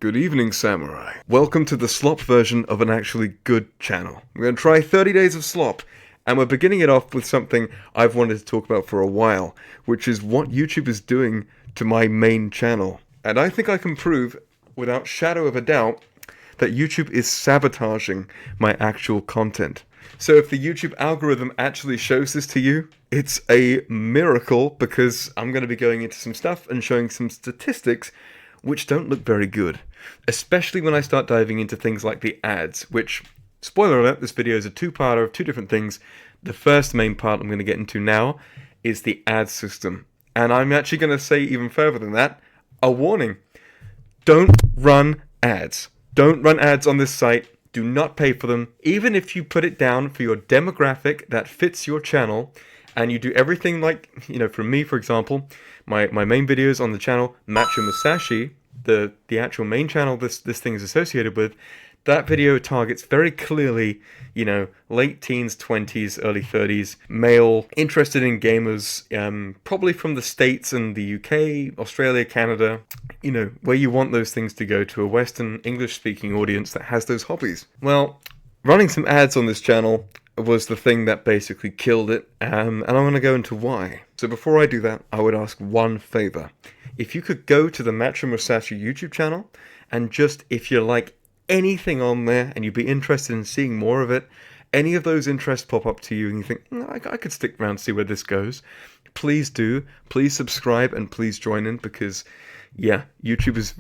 Good evening, Samurai. Welcome to the slop version of an actually good channel. We're going to try 30 days of slop, and we're beginning it off with something I've wanted to talk about for a while, which is what YouTube is doing to my main channel. And I think I can prove, without shadow of a doubt, that YouTube is sabotaging my actual content. So if the YouTube algorithm actually shows this to you, it's a miracle, because I'm going to be going into some stuff and showing some statistics which don't look very good, especially when I start diving into things like the ads, which, spoiler alert, this video is a two-parter of two different things. The first main part I'm going to get into now is the ad system. And I'm actually going to say even further than that, a warning. Don't run ads. Don't run ads on this site. Do not pay for them. Even if you put it down for your demographic that fits your channel, and you do everything like, from me, for example, my main videos on the channel, Macho Musashi, the actual main channel this thing is associated with, that video targets very clearly, late teens, 20s, early 30s, male, interested in gamers, probably from the States and the UK, Australia, Canada, where you want those things to go to a Western English-speaking audience that has those hobbies. Well, running some ads on this channel was the thing that basically killed it, and I'm going to go into why. So before I do that, I would ask one favor. If you could go to the Macho Musashi YouTube channel, and just, if you like anything on there, and you'd be interested in seeing more of it, any of those interests pop up to you, and you think, I could stick around and see where this goes, please do. Please subscribe, and please join in, because, yeah, YouTube is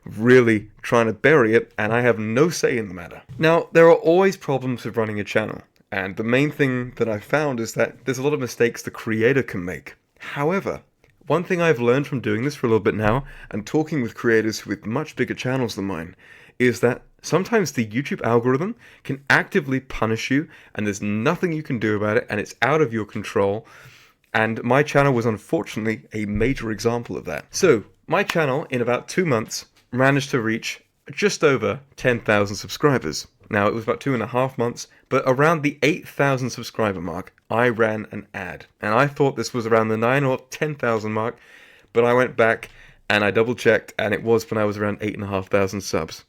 really trying to bury it, and I have no say in the matter. Now, there are always problems with running a channel. And the main thing that I've found is that there's a lot of mistakes the creator can make. However, one thing I've learned from doing this for a little bit now, and talking with creators with much bigger channels than mine, is that sometimes the YouTube algorithm can actively punish you, and there's nothing you can do about it, and it's out of your control. And my channel was unfortunately a major example of that. So, my channel, in about 2 months, managed to reach just over 10,000 subscribers. Now, it was about 2.5 months, but around the 8,000 subscriber mark, I ran an ad. And I thought this was around the 9 or 10,000 mark, but I went back and I double checked, and it was when I was around 8,500 subs.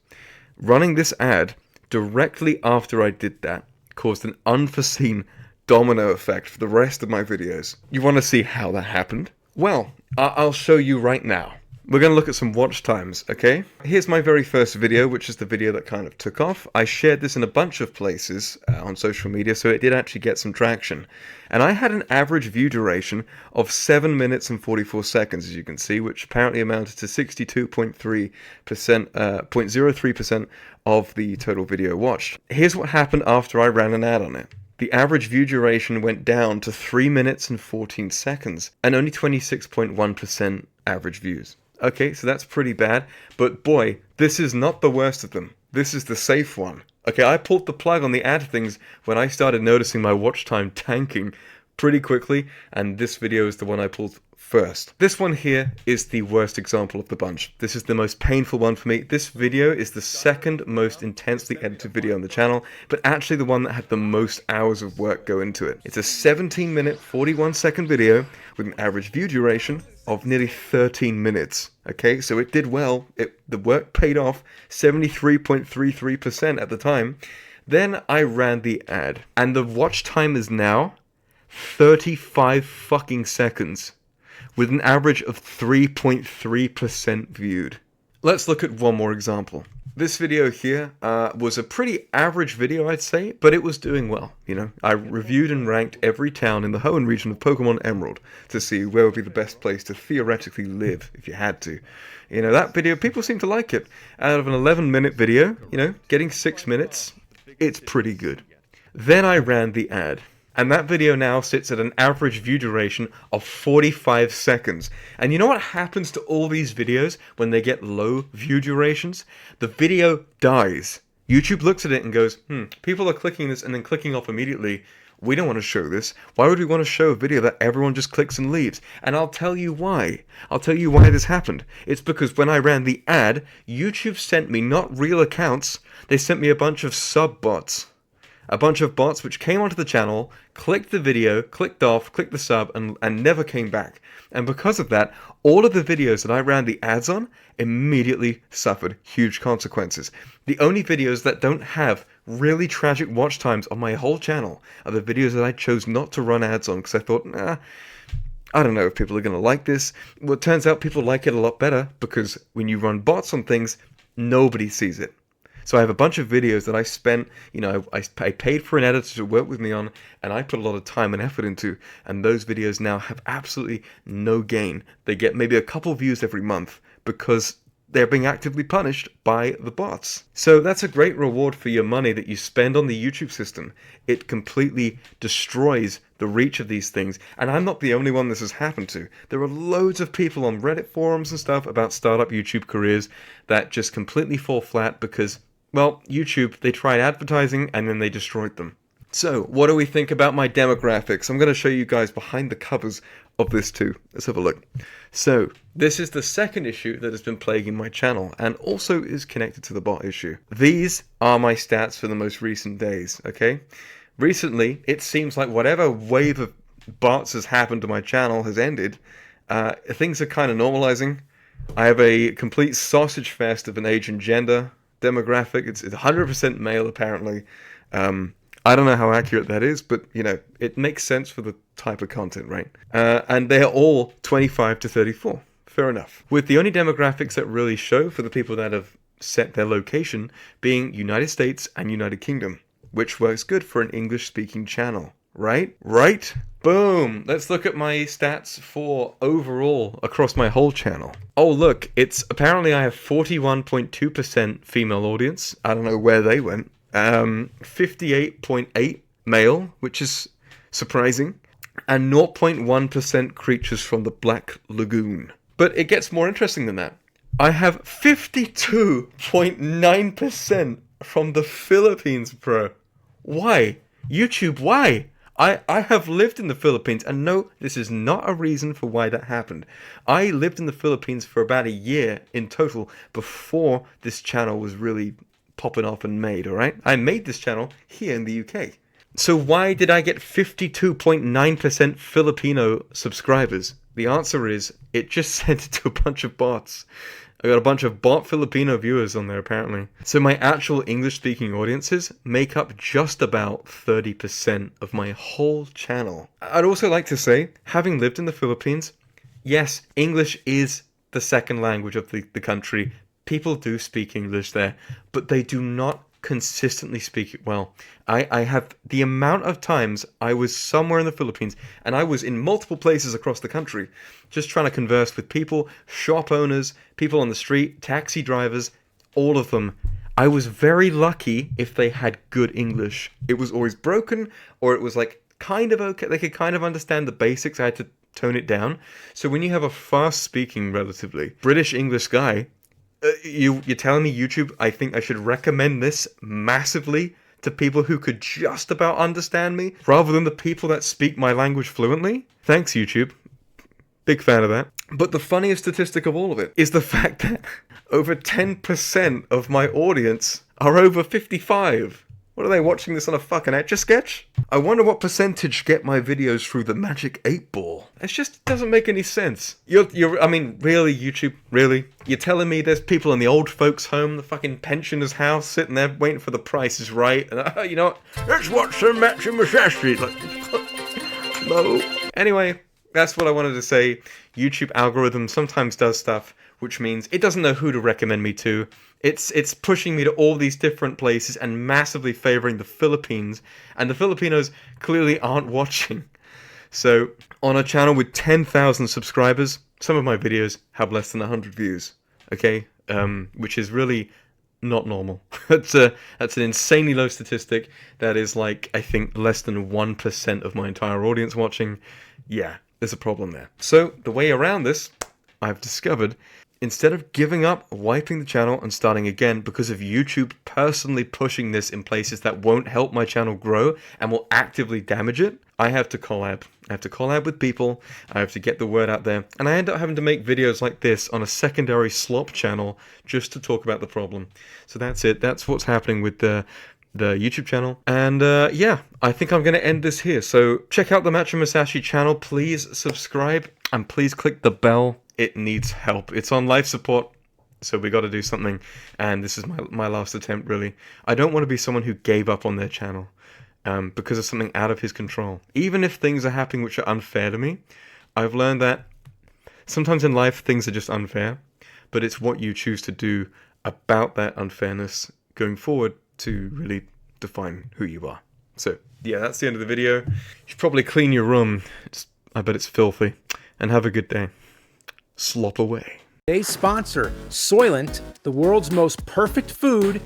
Running this ad directly after I did that caused an unforeseen domino effect for the rest of my videos. You want to see how that happened? Well, I'll show you right now. We're going to look at some watch times, okay? Here's my very first video, which is the video that kind of took off. I shared this in a bunch of places on social media, so it did actually get some traction. And I had an average view duration of 7 minutes and 44 seconds, as you can see, which apparently amounted to 0.03% of the total video watched. Here's what happened after I ran an ad on it. The average view duration went down to 3 minutes and 14 seconds, and only 26.1% average views. Okay, so that's pretty bad, but boy, this is not the worst of them. This is the safe one. Okay, I pulled the plug on the ad things when I started noticing my watch time tanking pretty quickly, and this video is the one I pulled first. This one here is the worst example of the bunch. This is the most painful one for me. This video is the second most intensely edited video on the channel, but actually the one that had the most hours of work go into it. It's a 17-minute, 41-second video with an average view duration of nearly 13 minutes. Okay, so it did well. The work paid off, 73.33% at the time. Then I ran the ad, and the watch time is now 35 fucking seconds, with an average of 3.3% viewed. Let's look at one more example. This video here was a pretty average video, I'd say, but it was doing well. I reviewed and ranked every town in the Hoenn region of Pokemon Emerald to see where would be the best place to theoretically live if you had to. That video, people seem to like it. Out of an 11-minute video, getting 6 minutes, it's pretty good. Then I ran the ad. And that video now sits at an average view duration of 45 seconds. And you know what happens to all these videos when they get low view durations? The video dies. YouTube looks at it and goes, people are clicking this and then clicking off immediately. We don't want to show this. Why would we want to show a video that everyone just clicks and leaves? And I'll tell you why. I'll tell you why this happened. It's because when I ran the ad, YouTube sent me not real accounts. They sent me a bunch of sub bots. A bunch of bots which came onto the channel, clicked the video, clicked off, clicked the sub, and never came back. And because of that, all of the videos that I ran the ads on immediately suffered huge consequences. The only videos that don't have really tragic watch times on my whole channel are the videos that I chose not to run ads on because I thought, nah, I don't know if people are going to like this. Well, it turns out people like it a lot better because when you run bots on things, nobody sees it. So I have a bunch of videos that I spent, I paid for an editor to work with me on, and I put a lot of time and effort into, and those videos now have absolutely no gain. They get maybe a couple views every month because they're being actively punished by the bots. So that's a great reward for your money that you spend on the YouTube system. It completely destroys the reach of these things, and I'm not the only one this has happened to. There are loads of people on Reddit forums and stuff about startup YouTube careers that just completely fall flat because, well, YouTube, they tried advertising and then they destroyed them. So, what do we think about my demographics? I'm going to show you guys behind the covers of this too. Let's have a look. So, this is the second issue that has been plaguing my channel and also is connected to the bot issue. These are my stats for the most recent days, okay? Recently, it seems like whatever wave of bots has happened to my channel has ended. Things are kind of normalizing. I have a complete sausage fest of an age and gender demographic. It's 100% male, apparently. I don't know how accurate that is, but, it makes sense for the type of content, right? And they are all 25 to 34. Fair enough. With the only demographics that really show for the people that have set their location being United States and United Kingdom, which works good for an English-speaking channel, right? Right? Boom! Let's look at my stats for overall across my whole channel. Oh, look, apparently I have 41.2% female audience. I don't know where they went. 58.8 male, which is surprising, and 0.1% creatures from the Black Lagoon. But it gets more interesting than that. I have 52.9% from the Philippines, bro. Why? YouTube, why? I have lived in the Philippines, and no, this is not a reason for why that happened. I lived in the Philippines for about a year in total before this channel was really popping off and made, alright? I made this channel here in the UK. So why did I get 52.9% Filipino subscribers? The answer is, it just sent it to a bunch of bots. I got a bunch of bot Filipino viewers on there, apparently. So my actual English-speaking audiences make up just about 30% of my whole channel. I'd also like to say, having lived in the Philippines, yes, English is the second language of the country. People do speak English there, but they do not consistently speak it well. I have the amount of times I was somewhere in the Philippines, and I was in multiple places across the country, just trying to converse with people, shop owners, people on the street, taxi drivers, all of them. I was very lucky if they had good English. It was always broken, or it was like kind of okay. They could kind of understand the basics. I had to tone it down. So when you have a fast-speaking, relatively British English guy, you're telling me YouTube, I think I should recommend this massively to people who could just about understand me, rather than the people that speak my language fluently? Thanks, YouTube. Big fan of that. But the funniest statistic of all of it is the fact that over 10% of my audience are over 55. What are they, watching this on a fucking Etch-a-Sketch? I wonder what percentage get my videos through the magic 8-ball. It just doesn't make any sense. I mean, really, YouTube? Really? You're telling me there's people in the old folks' home, the fucking pensioner's house, sitting there waiting for the Price is Right, and you know what? Let's watch some matching necessities. Like, no. Anyway, that's what I wanted to say. YouTube algorithm sometimes does stuff which means it doesn't know who to recommend me to. It's pushing me to all these different places and massively favoring the Philippines, and the Filipinos clearly aren't watching. So, on a channel with 10,000 subscribers, some of my videos have less than 100 views, okay? Which is really not normal. That's an insanely low statistic. That is like, I think, less than 1% of my entire audience watching. Yeah, there's a problem there. So, the way around this, I've discovered, instead of giving up, wiping the channel, and starting again because of YouTube personally pushing this in places that won't help my channel grow and will actively damage it, I have to collab. I have to collab with people, I have to get the word out there, and I end up having to make videos like this on a secondary slop channel just to talk about the problem. So that's it. That's what's happening with the the YouTube channel. And yeah, I think I'm going to end this here. So check out the Macho Musashi channel. Please subscribe and please click the bell. It needs help. It's on life support, so we got to do something. And this is my last attempt, really. I don't want to be someone who gave up on their channel because of something out of his control. Even if things are happening which are unfair to me, I've learned that sometimes in life things are just unfair, but it's what you choose to do about that unfairness going forward to really define who you are. So yeah, that's the end of the video. You should probably clean your room. I bet it's filthy. And have a good day. Slop away. Today's sponsor, Soylent, the world's most perfect food